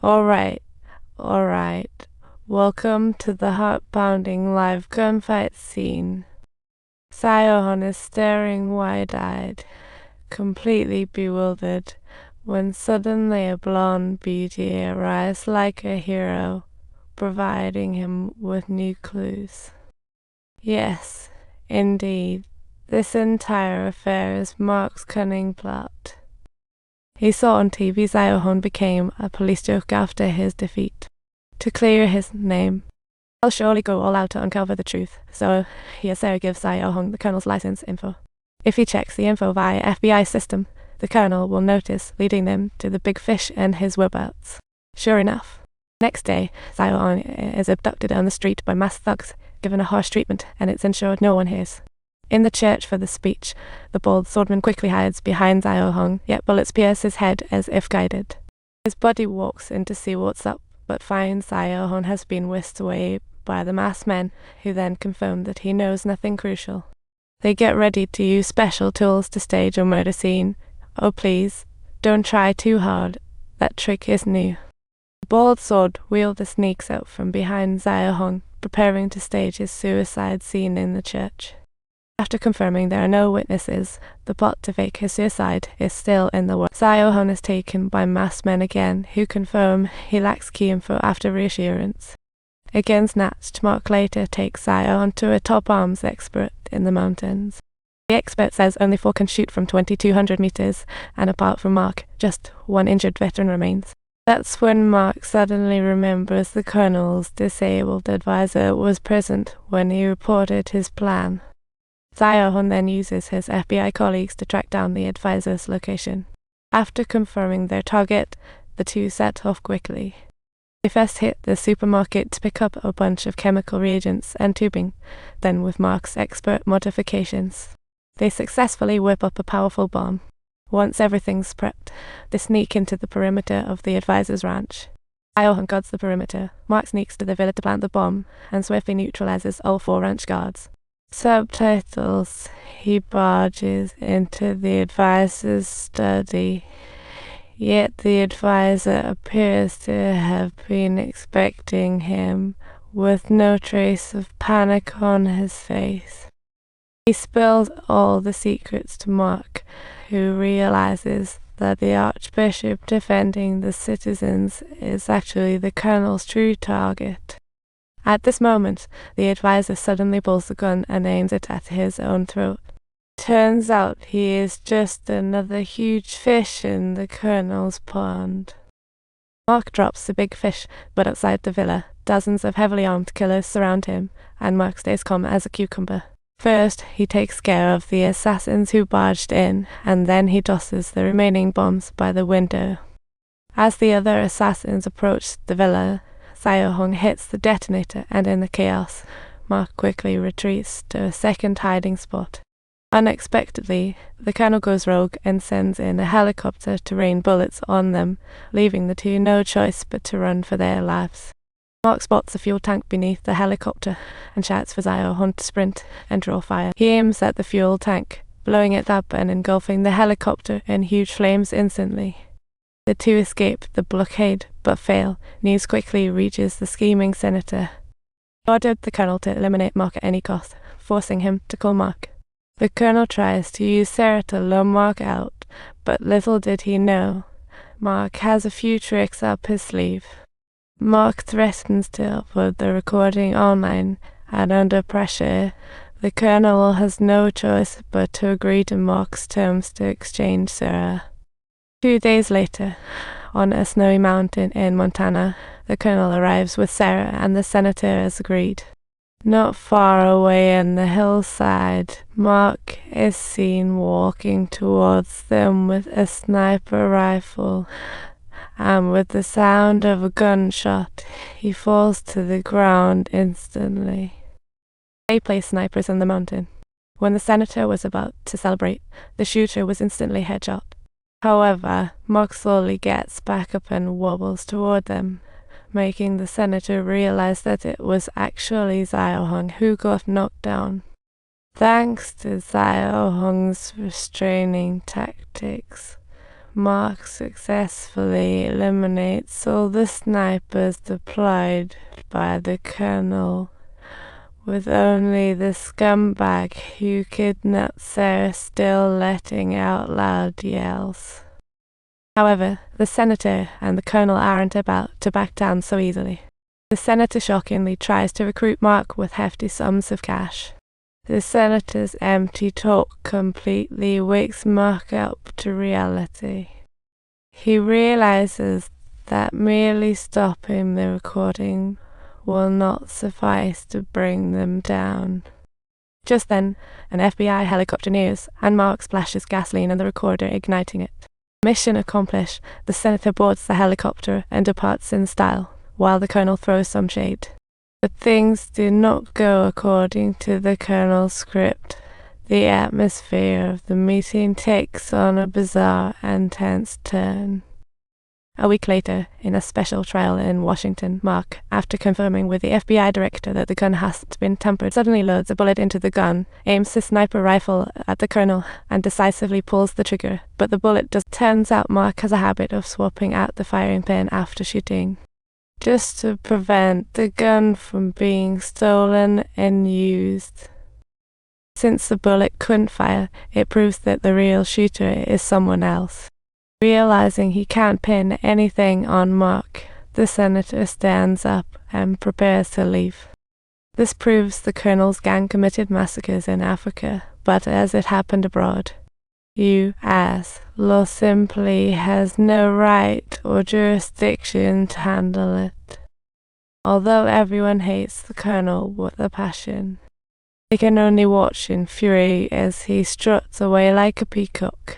Alright, alright. Welcome to the heart-pounding live gunfight scene. Sion is staring wide-eyed, completely bewildered, when suddenly a blonde beauty arrives like a hero, providing him with new clues. Yes, indeed, this entire affair is Mark's cunning plot. He saw on TV Sion became a police joke after his defeat. To clear his name, I'll surely go all out to uncover the truth, so Sarah gives Sion the Colonel's license info. If he checks the info via FBI system, the Colonel will notice, leading them to the big fish and his whereabouts. Sure enough, next day, Sion is abducted on the street by masked thugs, given a harsh treatment, and it's ensured no one hears. In the church for the speech, the bald swordman quickly hides behind Sion, yet bullets pierce his head as if guided. His buddy walks in to see what's up, but finds Sion has been whisked away by the masked men, who then confirm that he knows nothing crucial. They get ready to use special tools to stage a murder scene. Oh please, don't try too hard, that trick is new. The bald sword wielder sneaks out from behind Sion, preparing to stage his suicide scene in the church. After confirming there are no witnesses, the plot to fake his suicide is still in the works. Sion is taken by masked men again, who confirm he lacks key info after reassurance. Again snatched, Mark later takes Sion to a top arms expert in the mountains. The expert says only 4 can shoot from 2,200 meters, and apart from Mark, just 1 injured veteran remains. That's when Mark suddenly remembers the Colonel's disabled advisor was present when he reported his plan. Sion then uses his FBI colleagues to track down the advisor's location. After confirming their target, the two set off quickly. They first hit the supermarket to pick up a bunch of chemical reagents and tubing, then with Mark's expert modifications, they successfully whip up a powerful bomb. Once everything's prepped, they sneak into the perimeter of the advisor's ranch. Sion guards the perimeter, Mark sneaks to the villa to plant the bomb, and swiftly neutralizes all 4 ranch guards. Subtitles. He barges into the advisor's study, yet the advisor appears to have been expecting him, with no trace of panic on his face. He spills all the secrets to Mark, who realizes that the Archbishop defending the citizens is actually the Colonel's true target. At this moment, the advisor suddenly pulls the gun and aims it at his own throat. Turns out he is just another huge fish in the Colonel's pond. Mark drops the big fish, but outside the villa, dozens of heavily armed killers surround him, and Mark stays calm as a cucumber. First, he takes care of the assassins who barged in, and then he tosses the remaining bombs by the window. As the other assassins approach the villa, Sion hits the detonator, and in the chaos, Mark quickly retreats to a second hiding spot. Unexpectedly, the Colonel goes rogue and sends in a helicopter to rain bullets on them, leaving the two no choice but to run for their lives. Mark spots a fuel tank beneath the helicopter and shouts for Sion to sprint and draw fire. He aims at the fuel tank, blowing it up and engulfing the helicopter in huge flames instantly. The two escape the blockade, but fail. News quickly reaches the scheming senator. He ordered the Colonel to eliminate Mark at any cost, forcing him to call Mark. The Colonel tries to use Sarah to lure Mark out, but little did he know, Mark has a few tricks up his sleeve. Mark threatens to upload the recording online, and under pressure, the Colonel has no choice but to agree to Mark's terms to exchange Sarah. 2 days later, on a snowy mountain in Montana, the Colonel arrives with Sarah and the senator as agreed. Not far away on the hillside, Mark is seen walking towards them with a sniper rifle, and with the sound of a gunshot, he falls to the ground instantly. They place snipers in the mountain. When the senator was about to celebrate, the shooter was instantly headshot. However, Mark slowly gets back up and wobbles toward them, making the senator realize that it was actually Sion who got knocked down. Thanks to Sion's restraining tactics, Mark successfully eliminates all the snipers deployed by the Colonel, with only the scumbag who kidnapped Sarah still letting out loud yells. However, the Senator and the Colonel aren't about to back down so easily. The Senator shockingly tries to recruit Mark with hefty sums of cash. The Senator's empty talk completely wakes Mark up to reality. He realizes that merely stopping the recording will not suffice to bring them down. Just then, an FBI helicopter nears, and Mark splashes gasoline on the recorder, igniting it. Mission accomplished, the Senator boards the helicopter and departs in style, while the Colonel throws some shade. But things do not go according to the Colonel's script. The atmosphere of the meeting takes on a bizarre and tense turn. A week later, in a special trial in Washington, Mark, after confirming with the FBI director that the gun hasn't been tampered, suddenly loads a bullet into the gun, aims his sniper rifle at the Colonel, and decisively pulls the trigger. But the bullet just turns out Mark has a habit of swapping out the firing pin after shooting, just to prevent the gun from being stolen and used. Since the bullet couldn't fire, it proves that the real shooter is someone else. Realizing he can't pin anything on Mark, the Senator stands up and prepares to leave. This proves the Colonel's gang committed massacres in Africa, but as it happened abroad, U.S. law simply has no right or jurisdiction to handle it. Although everyone hates the Colonel with a passion, they can only watch in fury as he struts away like a peacock,